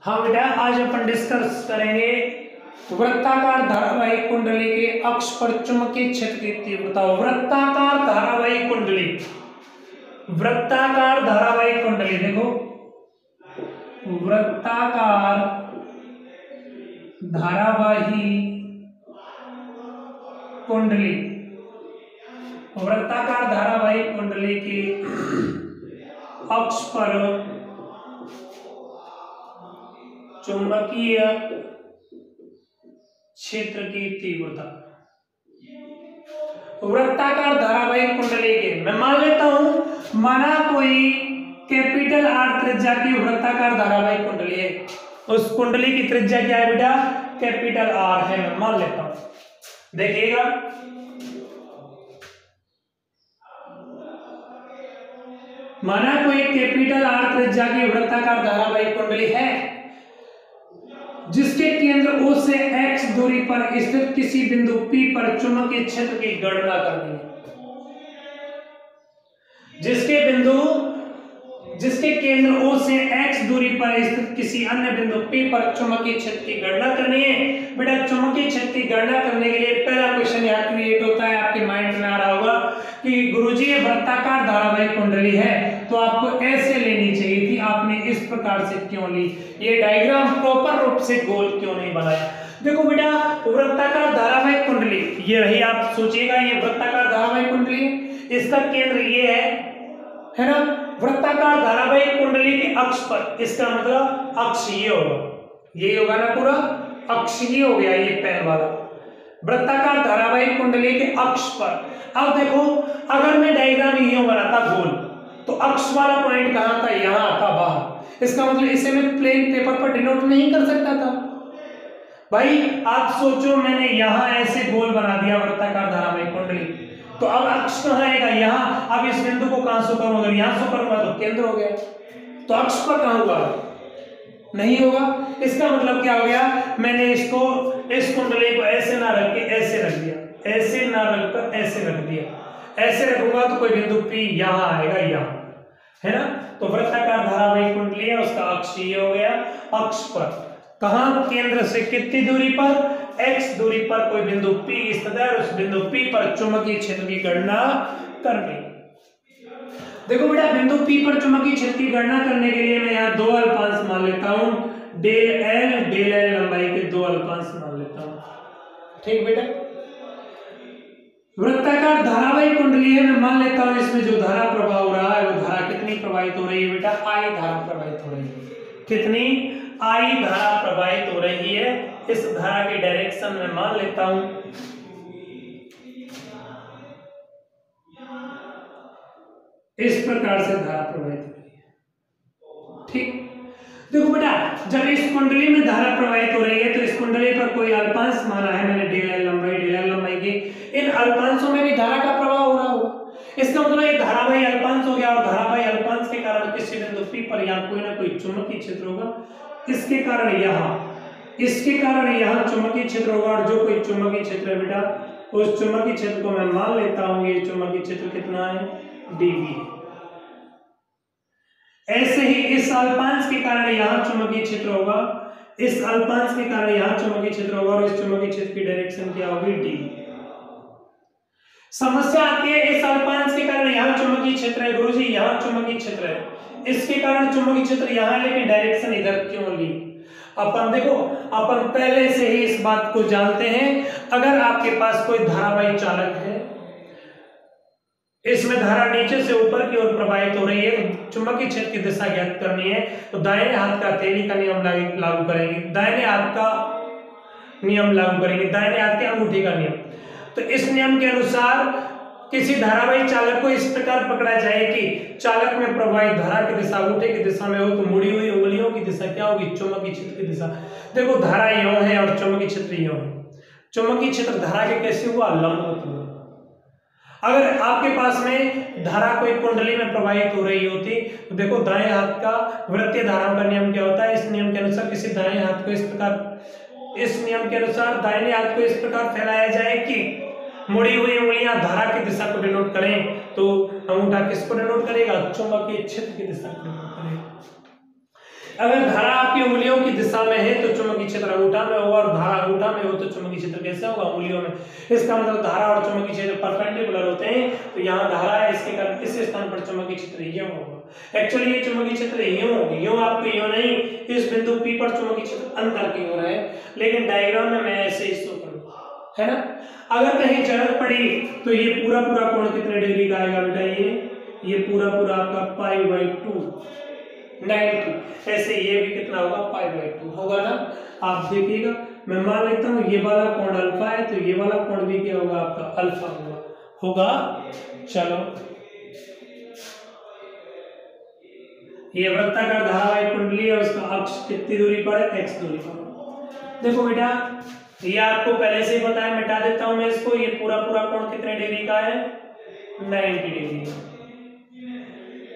हाँ बेटा, आज अपन डिस्कस करेंगे वृत्ताकार धारावाहिक कुंडली के अक्ष पर चुंबकीय क्षेत्र की तीव्रता। वृत्ताकार धारावाहिक कुंडली, वृत्ताकार धारावाहिक कुंडली देखो, वृत्ताकार धारावाही कुंडली, वृत्ताकार धारावाहिक कुंडली के अक्ष पर चुंबकीय क्षेत्र की तीव्रता। वृत्ताकार धारावाहिक कुंडली के, मैं मान लेता हूं, माना कोई कैपिटल आर त्रिज्या की वृत्ताकार धारावाहिक कुंडली है, उस कुंडली की त्रिज्या क्या है बेटा? कैपिटल आर है, मैं मान लेता हूं। देखिएगा, माना कोई कैपिटल आर त्रिज्या की वृत्ताकार धारावाहिक कुंडली है जिसके केंद्र O से x दूरी पर स्थित किसी बिंदु P पर चुंबकीय क्षेत्र की गणना करनी है। जिसके केंद्र O से x दूरी पर स्थित किसी अन्य बिंदु P पर चुंबकीय क्षेत्र की गणना करनी है। बेटा, चुंबकीय क्षेत्र की गणना करने के लिए पहला क्वेश्चन यहाँ क्रिएट होता है, आपके माइंड में आ रहा होगा कि गुरुजी ये वृत्ताकार धारावाहिक कुंडली है तो आपको ऐसे लेनी चाहिए थी, आपने इस प्रकार से क्यों ली? ये डायग्राम प्रॉपर रूप से गोल क्यों नहीं बनाया? देखो बेटा, वृत्ताकार धारावाहिक कुंडली ये रही, आप सोचिएगा ये वृत्ताकार धारावाहिक कुंडली, इसका केंद्र ये है ना? वृत्ताकार धारावाहिक कुंडली के अक्ष पर, इसका मतलब अक्ष ये होगा, ये होगा ना, पूरा अक्ष ये हो गया, ये पहला वाला वृत्ताकार धारावाहिक कुंडली के अक्ष पर। अब देखो, अगर मैं डायग्राम यूं बनाता गोल, तो अक्ष वाला पॉइंट कहां था? यहां था बाहर। इसका मतलब इसे मैं प्लेन पेपर पर डिनोट नहीं कर सकता था। भाई आप सोचो, मैंने यहां ऐसे गोल बना दिया वृत्ताकार धारावाहिक कुंडली, तो अब अक्ष कहां आएगा? यहां। अब इस बिंदु को कहां शो करूं? अगर यहां शो करूंगा तो केंद्र हो गया, तो अक्ष पर कहां होगा? नहीं होगा। इसका मतलब क्या हो गया? मैंने इसको, इस कुंडली को ऐसे ना रख के ऐसे रख दिया, ऐसे ना रखकर ऐसे रख दिया। ऐसे रखूंगा तो कोई बिंदु P यहां आएगा, यहां, है ना? तो वृत्ताकार धारावाहिक कुंडली है, उसका अक्ष ये हो गया। अक्ष पर कहां? केंद्र से कितनी दूरी पर? x दूरी पर कोई बिंदु P स्थित है, उस बिंदु P पर चुंबकीय क्षेत्र की गणना करनी। देखो बेटा, बिंदु P पर चुंबकीय क्षेत्र की गणना करने के लिए मैं यहाँ दो अल्पांश मान लेता हूं, डेल L लंबाई के दो अल्पांश मान लेता हूं। ठीक बेटा, वृत्ताकार धारावाहिक कुंडली है, मैं मान लेता हूं इसमें जो धारा प्रवाह हो रहा है वो धारा कितनी प्रवाहित हो रही है बेटा? I धारा प्रवाहित हो रही है। कितनी? I धारा प्रवाहित हो रही है। इस धारा की डायरेक्शन में मान लेता हूं इस प्रकार से धारा प्रवाहित हो रही है। ठीक, देखो बेटा, जब इस कुंडली में धारा प्रवाहित हो रही है तो इस कुंडली पर कोई अल्पांश माना है मैंने, डेल एल लंबाई की, इन अल्पांशों में भी धारा का प्रवाह हो रहा होगा। इसका मतलब एक धारावाही अल्पांश हो गया, और धारावाही अल्पांश के कारण किसी बिंदु P पर यहाँ कोई ना कोई चुंबकीय क्षेत्र होगा। इसके कारण यहाँ चुंबकीय क्षेत्र होगा, और जो कोई चुंबकीय क्षेत्र है बेटा, उस चुंबकीय क्षेत्र को मैं मान लेता हूं ये चुंबकीय क्षेत्र कितना है? dV। ऐसे ही इस अल्पांश के कारण यहाँ चुंबकीय क्षेत्र होगा, इस अल्पांश के कारण यहाँ चुंबकीय क्षेत्र होगा, और इस चुंबकीय क्षेत्र की डायरेक्शन क्या होगी? d। समस्या आती है, इस अल्पांश के कारण यहाँ चुंबकीय क्षेत्र है, गुरुजी यहाँ चुंबकीय क्षेत्र है, इसके कारण चुंबकीय क्षेत्र यहाँ है, लेकिन डायरेक्शन इधर क्यों ली? अपन देखो, अपन पहले से ही इस बात को जानते हैं। अगर आपके पास कोई धारावाही चालक है, इसमें धारा नीचे से ऊपर की ओर प्रवाहित हो रही है, तो चुंबकीय क्षेत्र की दिशा ज्ञात करनी है, तो दाहिने हाथ का थेली का नियम लागू करेंगे, दाहिने हाथ का नियम लागू करेंगे, दाहिने हाथ के अंगूठे का नियम। तो इस नियम के अनुसार किसी धारावाही चालक को इस प्रकार पकड़ा जाए कि चालक में प्रवाहित धारा की दिशा अंगूठे की दिशा में हो, तो मुड़ी हुई उंगलियों की दिशा क्या होगी? चुंबकीय क्षेत्र की दिशा। देखो, धारा यूं है और चुंबकीय क्षेत्र यूं है। चुंबकीय क्षेत्र धारा के कैसे हुआ? लंबवत हुआ। अगर आपके पास में धारा कोई कुंडली में प्रवाहित हो रही होती, तो देखो दाएं हाथ का वृत्तीय धाराओं का नियम क्या होता है? इस नियम के अनुसार किसी दाएं हाथ को इस प्रकार, इस नियम के अनुसार दाहिने हाथ को इस प्रकार फैलाया जाए कि मुड़ी हुई उंगलियां धारा की दिशा को डिनोट करें, तो अंगूठा किसको डिनोट करेगा? चुंबकीय क्षेत्र की दिशा को डिनोट करेगा। अगर धारा आपकी उंगलियों की दिशा में है तो चुंबकीय क्षेत्र अंगूठा में होगा, और धारा अंगूठा में हो तो चुंबकीय क्षेत्र कैसे होगा, उंगलियों में। इसका मतलब धारा और चुंबकीय क्षेत्र परपेंडिकुलर होते हैं, तो यहाँ धारा है, इसके कारण इस स्थान पर चुंबकीय क्षेत्र यूं होगा। एक्चुअली ये चुंबकीय क्षेत्र यूं होगी, यूं आपको यूं नहीं, इस बिंदु P पर चुंबकीय क्षेत्र अंदर की ओर है, लेकिन डायग्राम में मैं ऐसे ही शो करूंगा, है ना। अगर कहीं जरूरत पड़ी तो ये पूरा पूरा कोण कितने डिग्री का आएगा बेटा, ये पूरा पूरा आपका π/2 90। ऐसे ये भी कितना होगा, π/2 होगा ना। आप देखिएगा, मैं मान लेता हूँ ये वाला कोण अल्फा है, तो ये वाला कोण भी क्या होगा आपका, अल्फा होगा। चलो, ये वृत्ताकार धारावाहिक कुंडली है, उसका अक्ष कितनी दूरी पर है, x दूरी पर। देखो बेटा, ये आपको पहले से ही पता है, मिटा देता हूं मैं इसको। ये पूरा पूरा कोण कितने डिग्री का है, 90 डिग्री।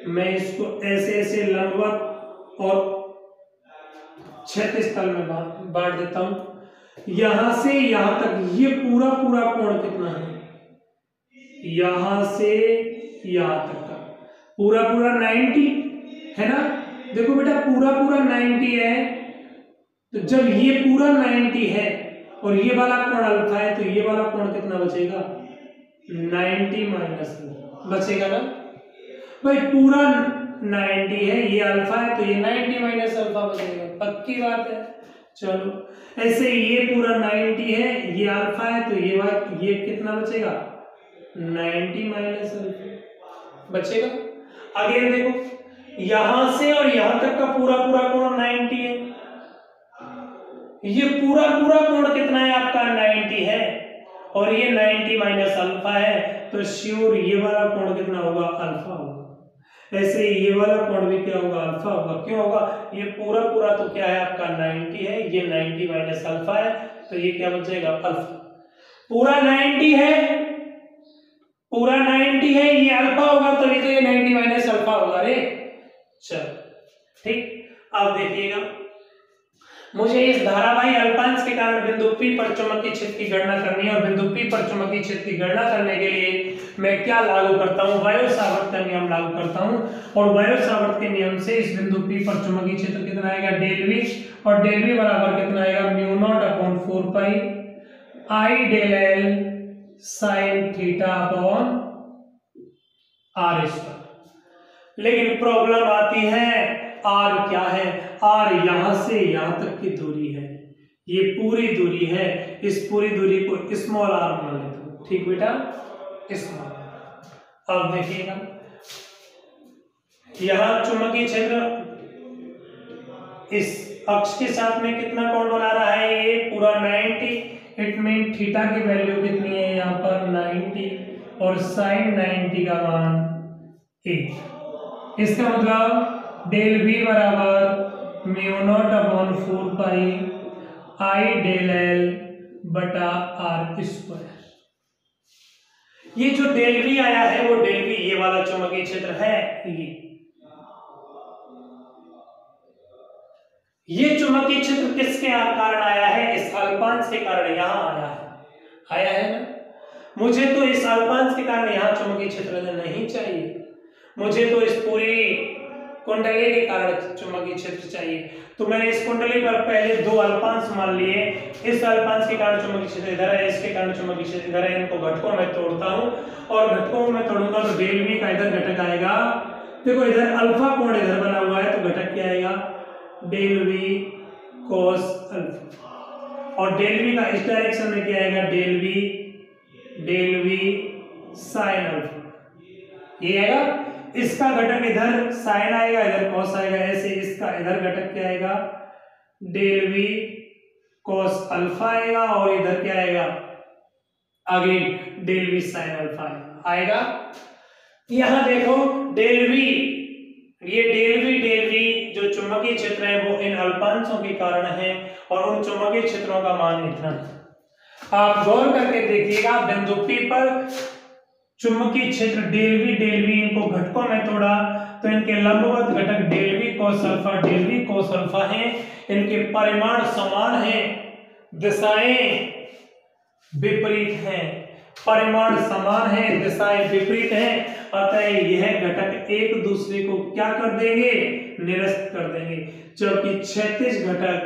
मैं इसको ऐसे ऐसे लंबवत और क्षैतिज तल में बांट देता हूं। यहां से यहां तक ये पूरा पूरा कोण कितना है, यहां से यहां तक का पूरा पूरा 90 है ना। देखो बेटा, पूरा पूरा 90 है, तो जब ये पूरा 90 है और ये वाला कोण अल्फा है, तो ये वाला कोण कितना बचेगा, 90 माइनस बचेगा ना भाई। पूरा 90 है, ये अल्फा है, तो ये 90 माइनस अल्फा बचेगा, पक्की बात है। चलो, ऐसे ये पूरा 90 है, ये अल्फा है, तो ये कितना बचेगा, 90 माइनस अल्फा बचेगा। अगेन देखो, यहां से और यहां तक का पूरा पूरा कोण 90 है, ये पूरा पूरा कोण कितना है आपका, 90 है, और ये 90 माइनस अल्फा है, तो श्योर ये वाला कोण कितना होगा, अल्फा होगा। ऐसे ये वाला कोण भी क्या होगा, अल्फा होगा। क्यों होगा, ये पूरा पूरा तो क्या है आपका 90 है, ये 90 माइनस अल्फा है, तो ये क्या बचेगा, अल्फा। पूरा 90 है, पूरा 90 है, ये अल्फा होगा, तभी तो ये 90 माइनस अल्फा होगा रे। चलो ठीक, अब देखिएगा, मुझे इस धारावाही अल्पांश के कारण बिंदु P पर चुंबकीय क्षेत्र की गणना करनी है, और बिंदु P पर चुंबकीय क्षेत्र की गणना करने के लिए मैं क्या लागू करता हूँ, वायो-सावर्त का नियम लागू करता हूँ। और वायो-सावर्त के नियम से इस बिंदु P पर चुंबकीय क्षेत्र कितना आएगा, डेल V, और डेल V बराबर कितना आएगा, μ0/4 pi I del L sin θ/r²। लेकिन प्रॉब्लम आती है, r क्या है, r यहां से यहां तक की दूरी है, ये पूरी दूरी है, इस पूरी दूरी को स्मॉल r मान लेता हूं, ठीक बेटा, स्मॉल। अब देखिएगा, यहां चुंबकीय क्षेत्र इस अक्ष के साथ में कितना कोण बना रहा है, ये पूरा 90। इट मीन थीटा की वैल्यू कितनी है यहाँ पर, 90, और साइन 90 का मान 1। इसका मतलब डेल V बराबर μ0/4 पाई I डेल L बटा r²। ये जो डेल V आया है, वो डेल V ये वाला चुंबकीय क्षेत्र है, ये चुंबकीय क्षेत्र किसके कारण आया है, इस अल्पांश के कारण यहां आया है ना। मुझे तो इस अल्पांश के कारण यहां चुंबकीय क्षेत्र नहीं चाहिए, मुझे तो इस पूरी कुंडली के कारण चुंबकीय क्षेत्र चाहिए। तो मैंने इस कुंडली पर पहले दो अल्पांश मान लिए, इस अल्पांश के कारण चुंबकीय क्षेत्र इधर है, इसके कारण चुंबकीय क्षेत्र इधर है, इनको घटकों में तोड़ता हूं, और घटकों में तोड़ूंगा तो डेल V का इधर घटक आएगा। देखो, इधर अल्फा कोण इधर बना हुआ है, तो घटक क्या आएगा, डेल V cos अल्फा, और डेल V का इस डायरेक्शन में क्या आएगा, डेल V sin अल्फा। ये आएगा, इसका घटक इधर साइन आएगा, इधर कॉस आएगा, ऐसे इसका इधर घटक क्या आएगा, डेल V cos अल्फा आएगा, और इधर क्या आएगा, again del V sin alpha आएगा। यहां देखो, डेल V, ये डेल V जो चुंबकीय क्षेत्र है वो इन अल्पांशों के कारण है, और उन चुंबकीय क्षेत्रों का मान इतना है। आप गौर करके देखिएगा, बिंदु P पर चुंबकीय क्षेत्र डेल V इनको घटकों में तोड़ा, तो इनके लंबवत घटक डेल V cos अल्फा हैं, इनके परिमाण समान हैं, दिशाएं विपरीत हैं। परिमाण समान है, दिशाएं विपरीत हैं, अतः यह घटक एक दूसरे को क्या कर देंगे, निरस्त कर देंगे। जबकि क्षैतिज घटक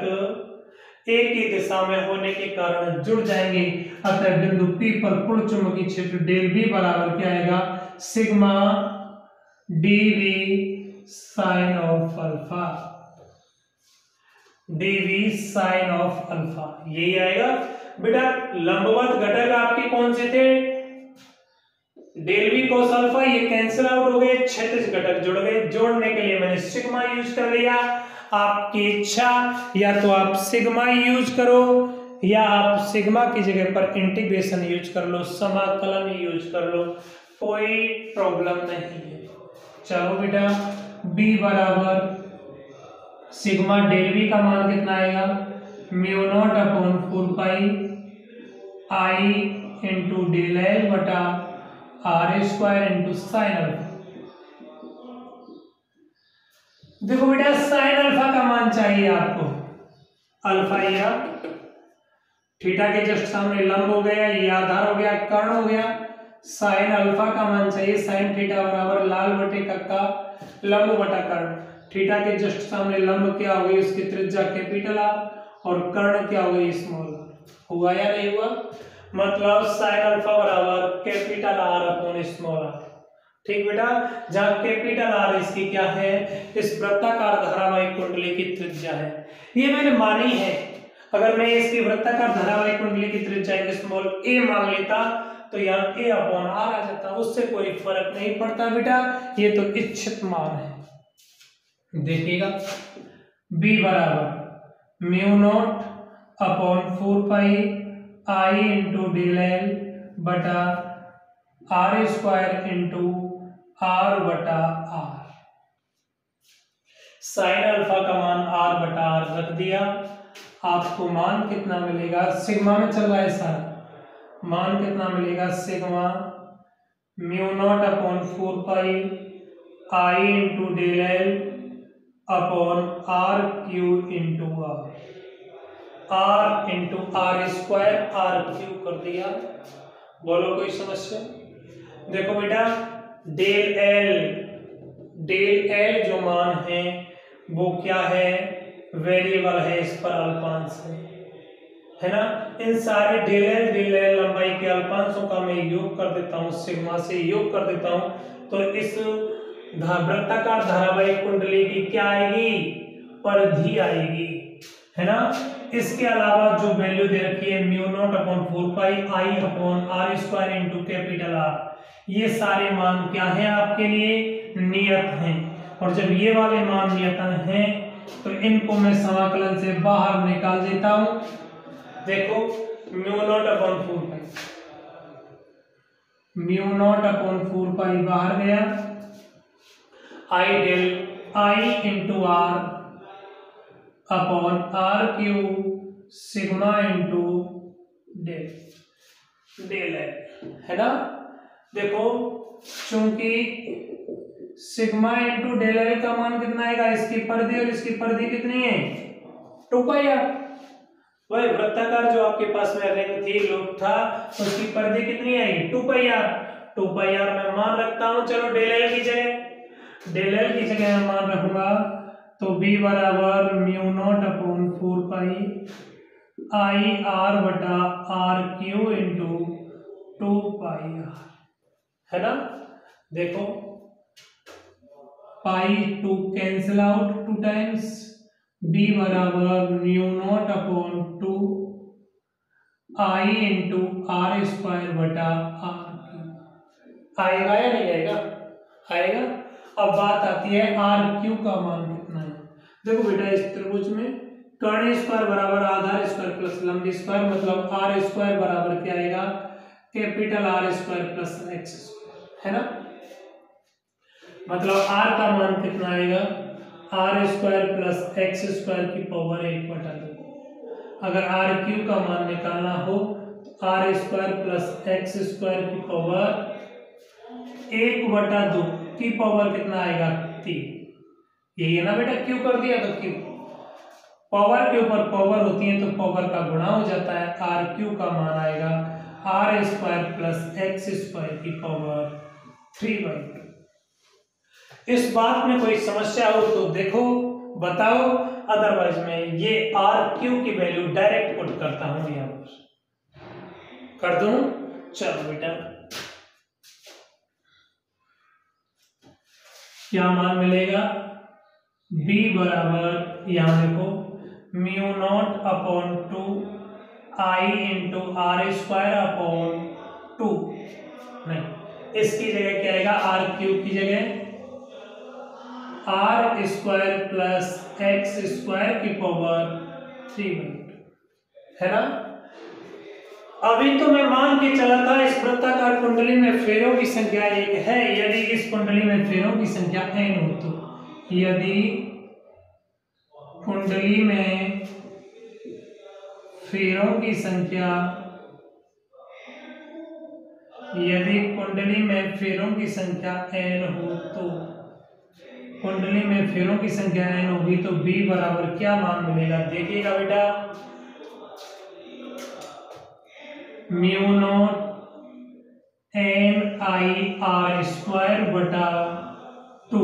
एक ही दिशा में होने के कारण जुड़ जाएंगे, अतः बिंदु P पर पूर्ण चुंबकीय क्षेत्र डेल V बराबर क्या आएगा, sigma dV sine of alpha, dV sine of alpha, यही आएगा बेटा। लंबवत घटक आपके कौन से थे, डेल V cos अल्फा, ये कैंसिल आउट हो गए, क्षैतिज घटक जुड़ गए। जोड़ने के लिए मैंने सिग्मा यूज कर लिया, आपकी इच्छा या तो आप सिग्मा यूज करो या आप सिग्मा की जगह पर इंटीग्रेशन यूज कर लो, समाकलन यूज कर लो, कोई प्रॉब्लम नहीं है। चलो बेटा, B बराबर सिग्मा डेल V का मान कितना आएगा, mu naught upon 4 pi I into del L बटा R square into sine alpha. देखो बेटा, साइन अल्फा का मान चाहिए आपको, अल्फा या थीटा के जस्ट सामने लंब हो गया, ये आधार हो गया, कर्ण हो गया। साइन अल्फा का मान चाहिए, साइन थीटा बराबर लाल बटे कक्का लंब बटा कर्ण। थीटा के जस्ट सामने लंब क्या हो गई, उसकी त्रिज्या कैपिटल आर और कर्ण क्या हो गई, स्मॉल। हुआ या नहीं हुआ, मतलब साइन अल्फा बराबर capital R upon small R. ठीक बेटा, जहां कैपिटल आर इसकी क्या है, इस वृत्ताकार धारावाहिक कुंडली की त्रिज्या है, ये मैंने मानी है। अगर मैं इसकी वृत्ताकार धारावाहिक कुंडली की त्रिज्या स्मॉल ए मान लेता तो यहाँ ए अपॉन आर आ जाता, उससे कोई फर्क नहीं पड़ता बेटा, ये तो इच्छित मान है। देखिएगा, बी बराबर mu naught upon 4 pi I into del L बटा आर स्क्वायर इंटू आर बटा आर। साइन अल्फा का मान आर बटा आर रख दिया, आपको मान कितना मिलेगा, सिग्मा में चल रहा है सारा, मान कितना मिलेगा, sigma mu naught upon 4 pi I into del L upon R Q into R into R square R cube कर दिया। बोलो कोई समस्या। देखो बेटा, डेल एल जो मान है वो क्या है, वेरिएबल है, इस पर अल्पांश है ना। इन सारे डेल एल लंबाई के अल्पांशों का मैं योग कर देता हूँ, सिग्मा से योग कर देता हूँ, तो इस वृत्ताकार धारावाहिक कुंडली की क्या आएगी, परिधि आएगी, है ना। इसके अलावा जो वैल्यू दे रखी है mu naught upon 4 pi I upon R square into capital R, ये सारे मान क्या है आपके लिए, नियत हैं। और जब ये वाले मान नियत हैं तो इनको मैं समाकलन से बाहर निकाल देता हूं। देखो, mu naught upon 4 pi, mu naught upon 4 pi बाहर गया, I into R upon R Q sigma into del L, है ना। देखो, चूंकि सिग्मा इंटू डेल एल का मान कितना आएगा, इसकी परिधि और इसकी परिधि कितनी है, 2 पाई आर। वही वृत्ताकार जो आपके पास में रिंग थी, लूप था, उसकी परिधि कितनी आएगी, 2 पाई आर। 2 पाई आर मैं मान रखता हूं, चलो डेल एल की जगह मैं मान रखूंगा, तो b बराबर mu naught upon 4 pi I R बटा R Q into 2 pi R, है ना। देखो, pi 2 cancel out 2 times, b बराबर mu naught upon 2 I into R square बटा आर क्यू। आएगा या नहीं आएगा, आएगा। अब बात आती है आर क्यू का मान कितना है। देखो बेटा, इस त्रिभुज में कर्ण स्क्वायर बराबर आधार स्क्वायर प्लस लंब स्क्वायर, मतलब आर स्क्वायर बराबर क्या आएगा, capital R square plus X square, है ना। मतलब आर का मान कितना आएगा, R square plus X square की पावर 1/2। अगर आर क्यू का मान निकालना हो तो R square plus X square की पावर 1/2 की पावर कितना आएगा, 3। यही है ना बेटा, क्यू कर दिया तो क्यू, पावर के ऊपर पावर होती है तो पावर का गुणा हो जाता है। आर क्यू का मान आएगा R square plus X square की पावर 3/2। इस बात में कोई समस्या हो तो देखो बताओ, अदरवाइज मैं ये आर क्यू की वैल्यू डायरेक्ट पुट करता हूं यहां पर, कर दूं। चलो बेटा क्या मान मिलेगा, b बराबर यहां देखो mu naught upon 2 I into R square upon 2, नहीं इसकी जगह क्या आएगा, आर क्यूब की जगह R square plus X square की पावर 3/2, है ना। अभी तो मैं मान के चला था इस वृत्ताकार कुंडली में फेरों की संख्या 1 है, यदि इस कुंडली में फेरों की संख्या n हो तो, यदि कुंडली में फेरों की संख्या, यदि कुंडली में फेरों की संख्या n हो तो, कुंडली में फेरों की संख्या n होगी तो b बराबर क्या मान मिलेगा, देखिएगा बेटा mu naught N I R square बटा 2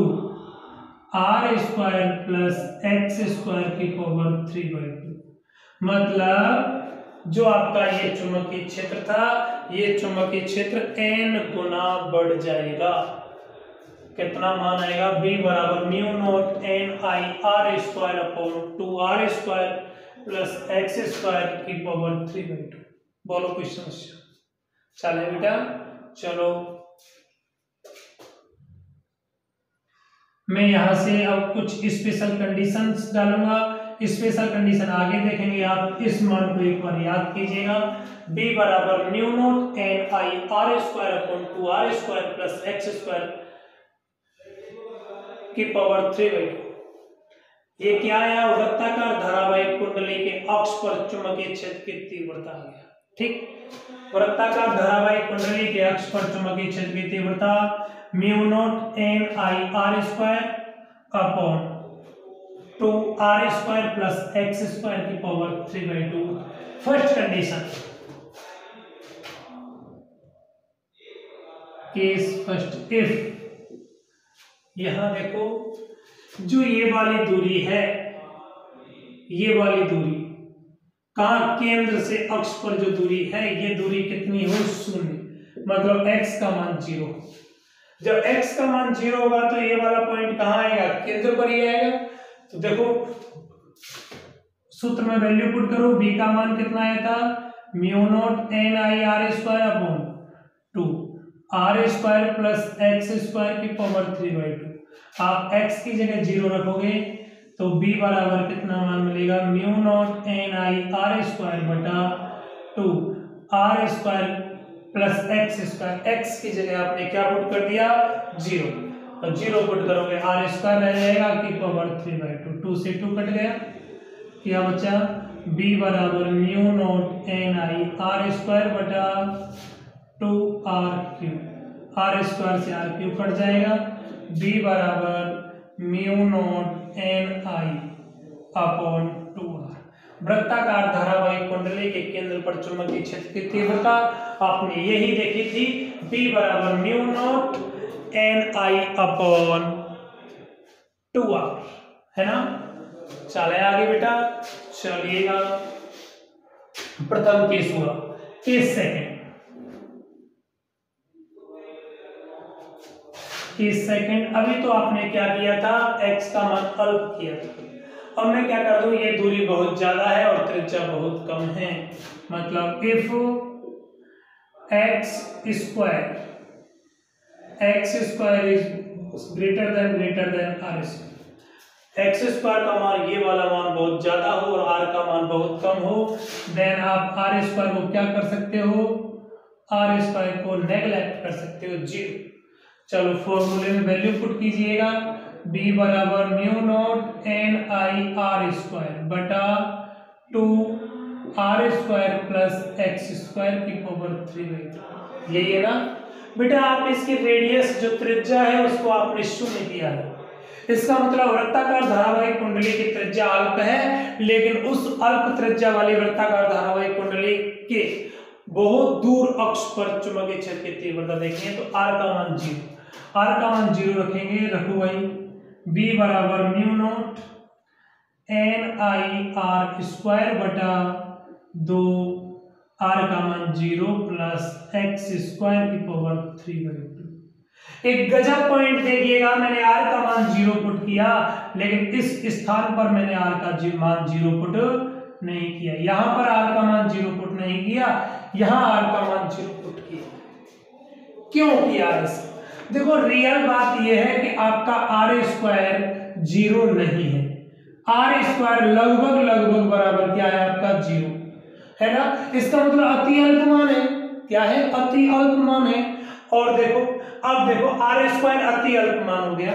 R square plus X square की पावर 3/2। मतलब जो आपका ये चुंबकीय क्षेत्र था, ये चुंबकीय क्षेत्र n गुना बढ़ जाएगा। कितना मान आएगा, b बराबर mu naught N I R square upon 2 R square plus X square की पावर 3/2। बोलो कोई समस्या, चले बेटा चलो। मैं यहां से अब कुछ स्पेशल कंडीशंस डालूंगा, स्पेशल कंडीशन आगे देखेंगे, आप इस मान को एक बार याद कीजिएगा। b बराबर mu naught N I R square upon 2 R square plus X square की पावर 3/2। ये क्या आया, वृत्ताकार धारावाहिक कुंडली के अक्ष पर चुंबकीय क्षेत्र की तीव्रता आ गया। ठीक, वृत्ताकार धारावाहिक कुंडली के अक्ष पर चुंबकीय क्षेत्र की तीव्रता mu naught N I R square upon 2 R square plus X square की power 3/2। First condition, case first, if यहां देखो जो ये वाली दूरी है, ये वाली दूरी कहां, केंद्र से अक्ष पर जो दूरी है, ये दूरी कितनी हो, 0, मतलब x का मान 0। जब x का मान 0 होगा तो ये वाला पॉइंट कहां आएगा, केंद्र पर ही आएगा। तो देखो सूत्र में वैल्यू पुट करो, b का मान कितना आया था, mu naught N I R square upon 2 R square plus X square की पावर 3/2। आप x की जगह 0 रखोगे तो b बराबर कितना मान मिलेगा, mu naught N I R square बटा 2 R square plus X square, x की जगह आपने क्या पुट कर दिया, 0, और 0 पुट करोगे आर स्क्वायर रह जाएगा की पावर 3/2, 2 से 2 कट गया, क्या बचा, b बराबर mu naught N I R square बटा 2 आर क्यूब, आर स्क्वायर से आर क्यूब कट जाएगा, b बराबर म्यू नॉट एन आई अपॉन 2r। वृत्ताकार धारावाहिक कुंडली के केंद्र पर चुंबकीय क्षेत्र की तीव्रता आपने यही देखी थी, b बराबर म्यू नॉट एन आई अपॉन 2r, है ना। चले आगे बेटा, चलिएगा प्रथम केस हुआ, केस सेकंड, केस सेकंड। अभी तो आपने क्या किया था, x का मान अल्प किया था। अब मैं क्या कर दूं, ये दूरी बहुत ज्यादा है और त्रिज्या बहुत कम है, मतलब if x square is greater than r square, x square का मान, ये वाला मान बहुत ज्यादा हो और r का मान बहुत कम हो, देन आप r स्क्वायर को क्या कर सकते हो, r स्क्वायर को नेगलेक्ट कर सकते हो, 0। चलो फॉर्मूले में वैल्यू पुट कीजिएगा, b बराबर mu naught N I R square बटा 2 R square plus X square की पावर 3/2। यही है ना बेटा, आप इसकी रेडियस जो त्रिज्या है उसको आपने 0 किया है, इसका मतलब वृत्ताकार धारावाहिक कुंडली की त्रिज्या अल्प है, लेकिन उस अल्प त्रिज्या वाली वृत्ताकार धारावाहिक कुंडली के बहुत दूर अक्ष पर चुंबकीय क्षेत्र की तीव्रता देखें तो r का मान 0, r का मान 0 रखेंगे। रखो भाई b बराबर mu naught N I R square बटा 2, r का मान 0 प्लस एक्स स्क्वायर की पावर 3/2। एक गजब पॉइंट देखिएगा, मैंने r का मान 0 पुट किया, लेकिन इस स्थान पर मैंने r का मान 0 पुट नहीं किया। यहां पर r का मान 0 पुट नहीं किया, यहां r का मान 0 पुट किया। क्यों किया ऐसा? देखो रियल बात यह है कि आपका r स्क्वायर 0 नहीं है। r स्क्वायर लगभग बराबर क्या है आपका 0 है ना। इसका मतलब अति अल्पमान है। क्या है? अति अल्पमान है। और देखो अब देखो r स्क्वायर अति अल्पमान हो गया,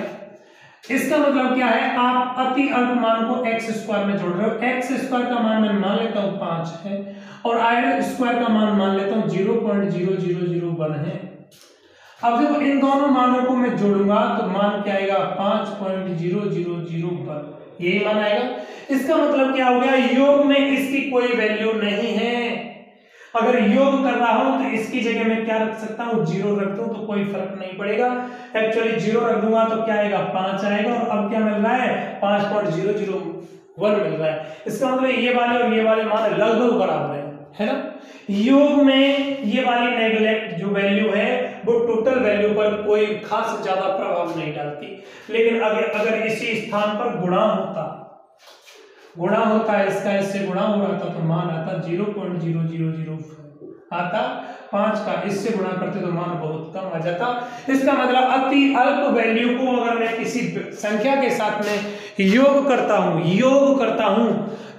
इसका मतलब क्या है? आप अति अल्पमान को एक्स स्क्वायर में जोड़ रहे हो। एक्स स्क्वायर का मान मैं मान लेता हूँ 5 है और आर स्क्वायर का मान मान लेता हूँ 0.0001 है। अब देखो इन दोनों मानों को मैं जोड़ूंगा तो मान क्या आएगा? 5.0001, यही मान आएगा। इसका मतलब क्या हो गया? योग में इसकी कोई वैल्यू नहीं है। अगर योग कर रहा हूं तो इसकी जगह मैं क्या रख सकता हूं? 0 रख दूं तो कोई फर्क नहीं पड़ेगा। एक्चुअली 0 रख दूंगा तो क्या आएगा? 5 आएगा। और अब क्या मिल रहा है? 5.001 मिल रहा है। इसका मतलब ये वाले और ये वाले मान लगभग बराबर है ना। योग में ये वाली नेगलेक्ट जो वैल्यू है वो टोटल वैल्यू पर कोई खास ज्यादा प्रभाव नहीं डालती। लेकिन अगर इसी स्थान पर गुणा होता है, इसका इससे गुणा हो रहा था तो मान आता 0.0005 आता। 5 का इससे गुणा करते तो मान बहुत कम आ जाता। इसका मतलब अति अल्प वैल्यू को अगर मैं किसी संख्या के साथ में योग करता हूं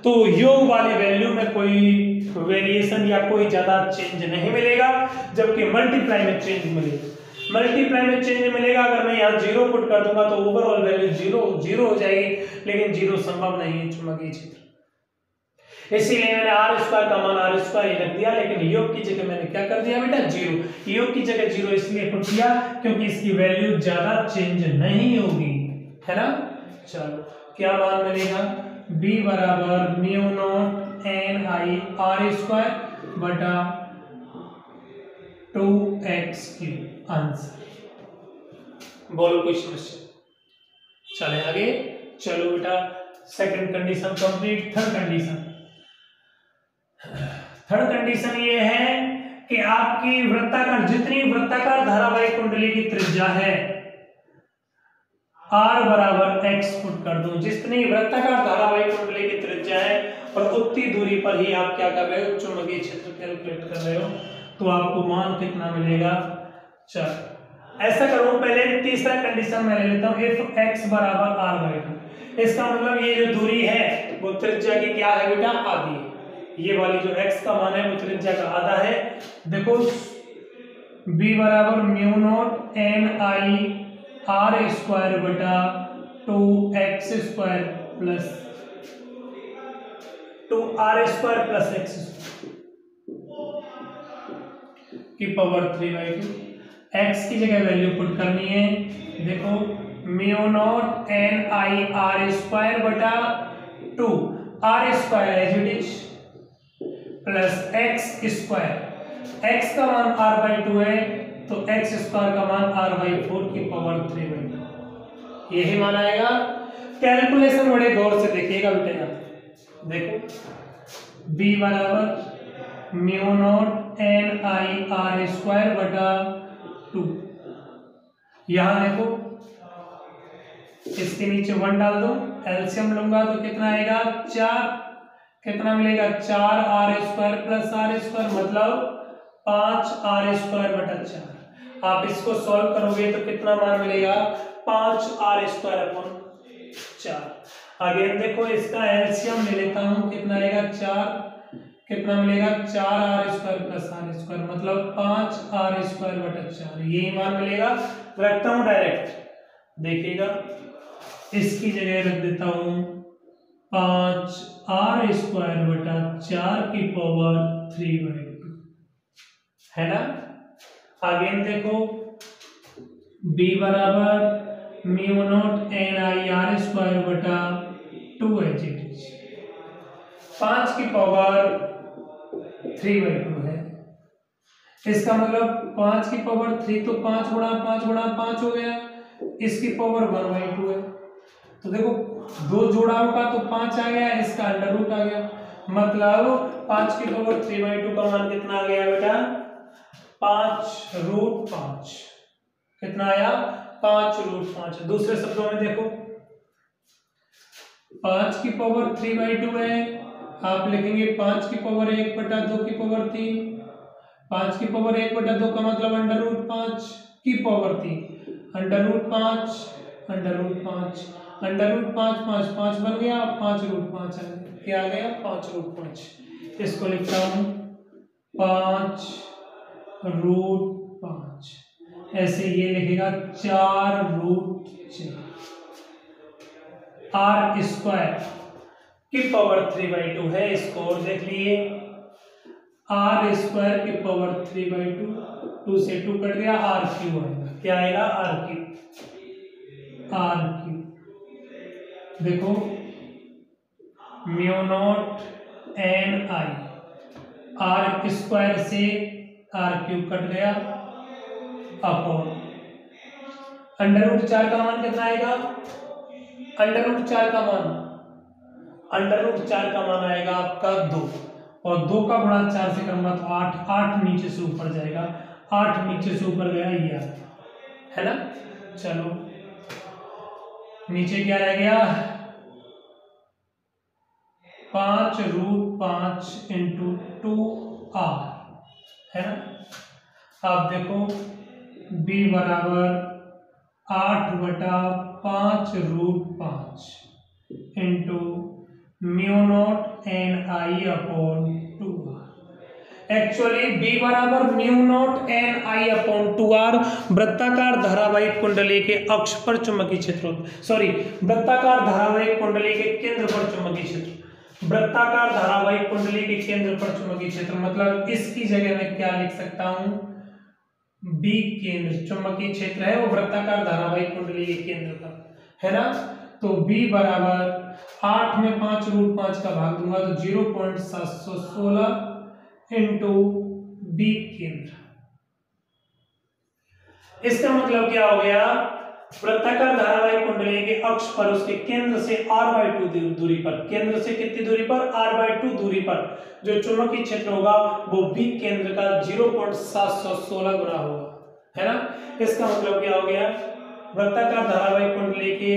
तो योग वाली वैल्यू में कोई वेरिएशन या कोई ज्यादा चेंज नहीं मिलेगा, जबकि मल्टीप्लाई में चेंज मिलेगा। अगर मैं यहाँ 0 पुट कर दूंगा तो ओवरऑल वैल्यू 0 हो जाएगी, लेकिन 0 संभव नहीं है चुंबकीय क्षेत्र। इसीलिए मैंने r स्क्वायर का मान r स्क्वायर ही रख दिया, लेकिन योग की जगह मैंने क्या कर दिया बेटा? 0। योग की जगह 0 इसलिए पुट किया क्योंकि इसकी वैल्यू ज्यादा चेंज नहीं होगी, है ना। चलो क्या मान मिलेगा? b बराबर mu naught N I R square बटा 2x3 आंसर। बोलो कोई समस्या? चले आगे। चलो बेटा second condition complete. Third condition ये है कि आपकी वृत्ताकार जितनी वृत्ताकार धारावाहिक कुंडली की त्रिज्या है r बराबर x पुट कर दूं। जितनी वृत्ताकार धारावाहिक कुंडली की त्रिज्या है और उतनी दूरी पर ही आप क्या कर रहे हो? चुंबकीय क्षेत्र कैलकुलेट कर रहे हो, तो आपको मान कितना मिलेगा? 4। ऐसा करो पहले तीसरा कंडीशन मैं ले लेता हूं, इफ x बराबर r/2। इसका मतलब ये जो दूरी है वो त्रिज्या की क्या है बेटा? आधी है। ये वाली जो x का मान है वो त्रिज्या का आधा है। देखो b बराबर mu naught N I R square बटा 2x square plus 2r square plus x की पावर 3/2। x की जगह वैल्यू पुट करनी है। देखो mu naught N I R square बटा 2 r square as it is plus x square. x का मान r/2 है तो x स्क्वायर का मान r/4 की पावर 3/2, यही मान आएगा। कैलकुलेशन बड़े गौर से देखिएगा बेटा। देखो b बराबर mu naught N I R square बटा 2। यहां देखो इसके नीचे 1 डाल दो, एलसीएम लूंगा तो कितना आएगा? 4। कितना मिलेगा? 4r square plus r square मतलब 5r स्क्वायर बटा 4। आप इसको सॉल्व करोगे तो कितना मान मिलेगा? 5r square upon 4। अगेन देखो इसका एलसीएम ले लेता हूं, कितना आएगा? 4। कितना मिलेगा? 4r square plus r square मतलब 5r स्क्वायर बटा 4, यही मान मिलेगा। रखता हूं डायरेक्ट, देखिएगा इसकी जगह रख देता हूं 5r स्क्वायर बटा 4 की पावर 3/2, है ना। अगेन देखो b बराबर mu naught N I R square बटा 2 एच इट इज 5 की पावर 3/2 है। इसका मतलब 5 की पावर 3 तो 5 गुणा 5 गुणा 5 हो गया, इसकी पावर 1/2 है। तो देखो दो जोड़ाओं का तो 5 आ गया, इसका अंडर रूट आ गया, मतलब 5 की पावर 3/2 का मान कितना आ गया बेटा? 5√5। कितना आया? 5√5। दूसरे शब्दों में देखो 5 की पावर 3/2 है, आप लिखेंगे 5 की पावर 1/2 की पावर 3। 5 की पावर 1/2 का मतलब √5 की पावर 3, √5 √5 √5 5 5 बन गया, 5√5 आ गया। क्या आ गया? 5√5। इसको लिखता हूं 5√5। ऐसे ये लिखेगा 4√6 r² की पावर 3/2 है। इसको और देख लिए, r² की पावर 3/2, 2 से 2 कट गया, r³ आएगा। क्या आएगा? r³ देखो μ0 n I, r² से r³ कट गया, अपॉन √4 का मान कितना आएगा? √4 का मान आएगा आपका 2, और 2 का गुणा 4 से करूंगा तो 8, 8 नीचे से ऊपर जाएगा, 8 नीचे से ऊपर गया, ये है ना। चलो नीचे क्या रह गया? 5√5 × 2r है ना। आप देखो b बराबर 8/5√5 इंटू μ0 ni/2r। एक्चुअली b बराबर μ0 ni/2r वृत्ताकार धारावाहिक कुंडली के अक्ष पर चुंबकीय क्षेत्र, सॉरी वृत्ताकार धारावाहिक कुंडली के केंद्र पर चुंबकीय क्षेत्र, वृत्ताकार धारावाहिक कुंडली के केंद्र पर चुंबकीय क्षेत्र, मतलब इसकी जगह में क्या लिख सकता हूं? b केंद्र चुंबकीय क्षेत्र है वो वृत्ताकार धारावाहिक कुंडली के केंद्र पर है ना। तो b बराबर 8 में 5√5 का भाग दूंगा तो 0.716 इंटू b केंद्र। इसका मतलब क्या हो गया? वृत्ताकार धारावाहिक कुंडली के अक्ष पर उसके केंद्र से r/2 दूरी पर, केंद्र से कितनी दूरी पर? r/2 दूरी पर जो चुंबकीय क्षेत्र होगा वो b केंद्र का 0.716 गुना होगा, है ना। इसका मतलब क्या हो गया? वृत्ताकार धारावाहिक कुंडली के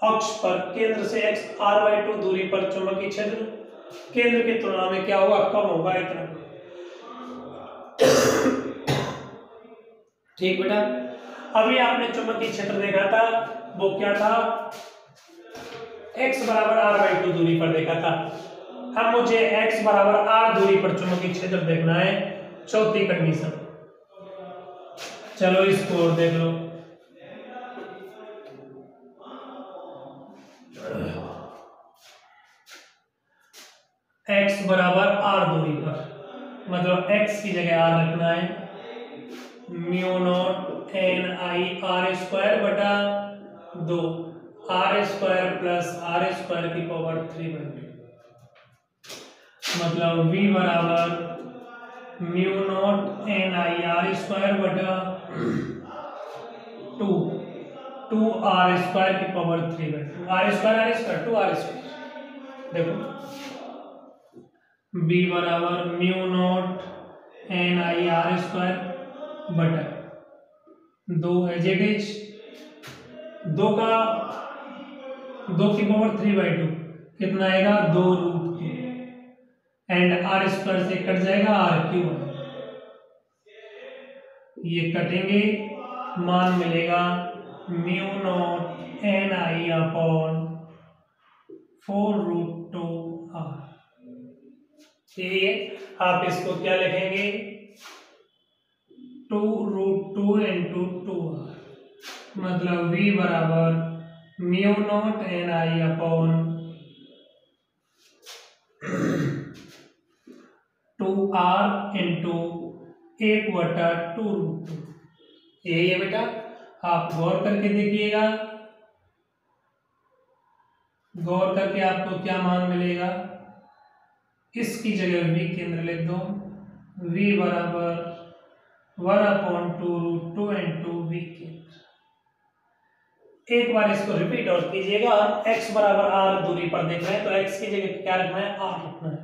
अक्ष पर केंद्र से r/2 दूरी पर चुंबकीय क्षेत्र केंद्र की तुलना में क्या होगा? कम होगा, इतना। ठीक बेटा, अभी आपने चुंबकीय क्षेत्र देखा था, वो क्या था? x बराबर r/2 दूरी पर देखा था। अब मुझे x बराबर r दूरी पर चुंबकीय क्षेत्र देखना है, चौथी कंडीशन। चलो इसको और देख लो। x बराबर r दूरी पर, मतलब x की जगह r रखना है, μ0 ni/r²/2 r² प्लस r² की पावर 3/2, मतलब v बराबर μ0 ni/r²/2 2r² की पावर 3/2, r², 2r²। देखो b बराबर μ0 ni/r²/2 एज इट इज, 2 की पावर 3/2 कितना आएगा? 2√2 एंड r² से कट जाएगा, r³। ये कटेंगे, मान मिलेगा μ0 ni/4√2r। यही है, आप इसको क्या लिखेंगे? 2√2 × 2r, मतलब v बराबर μ0 ni/2r इंटू 1/2√2। यही है बेटा, आप गौर करके देखिएगा, गौर करके आपको क्या मान मिलेगा। इसकी जगह v केंद्र लिख दो, v बराबर 1/2√2 into v क्यूब। एक बार इसको रिपीट और कीजिएगा। x बराबर r दूरी पर देख रहे हैं तो x की जगह क्या रखना है, r रखना है।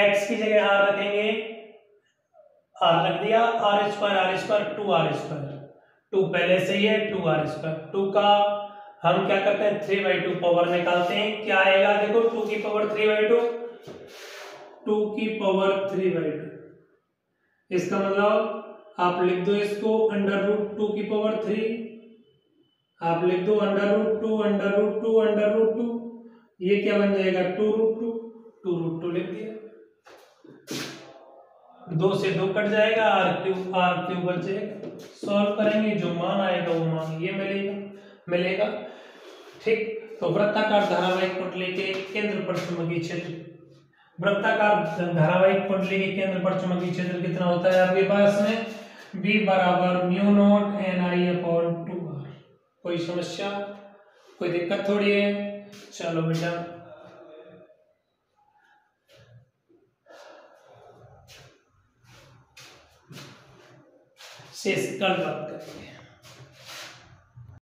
x की जगह r रखेंगे, r रख दिया, r स्क्वायर 2 पहले से ही है, 2r²। 2 का हम क्या करते हैं 3/2 पावर निकालते हैं, क्या आएगा देखो 2 की पावर 3/2, 2 की पावर 3/2। इसका मतलब आप लिख दो इसको √2 की पावर 3, आप लिख दो √2 ये क्या बन जाएगा 2√2 लिख दिया। 2 से 2 कट जाएगा, r³ बच जाएगा। सॉल्व करेंगे जो मान आएगा वो मान ये मिलेगा। ठीक, तो वृत्ताकार धारावाहिक कुंडली के केंद्र पर चुंबकीय क्षेत्र, वृत्ताकार धारावाहिक कुंडली के केंद्र पर चुंबकीय क्षेत्र कितना होता है आपके पास में, B बराबर μ0 Ni/2r। कोई समस्या, कोई दिक्कत थोड़ी है। चलो बेटा, शेष कल बात करेंगे।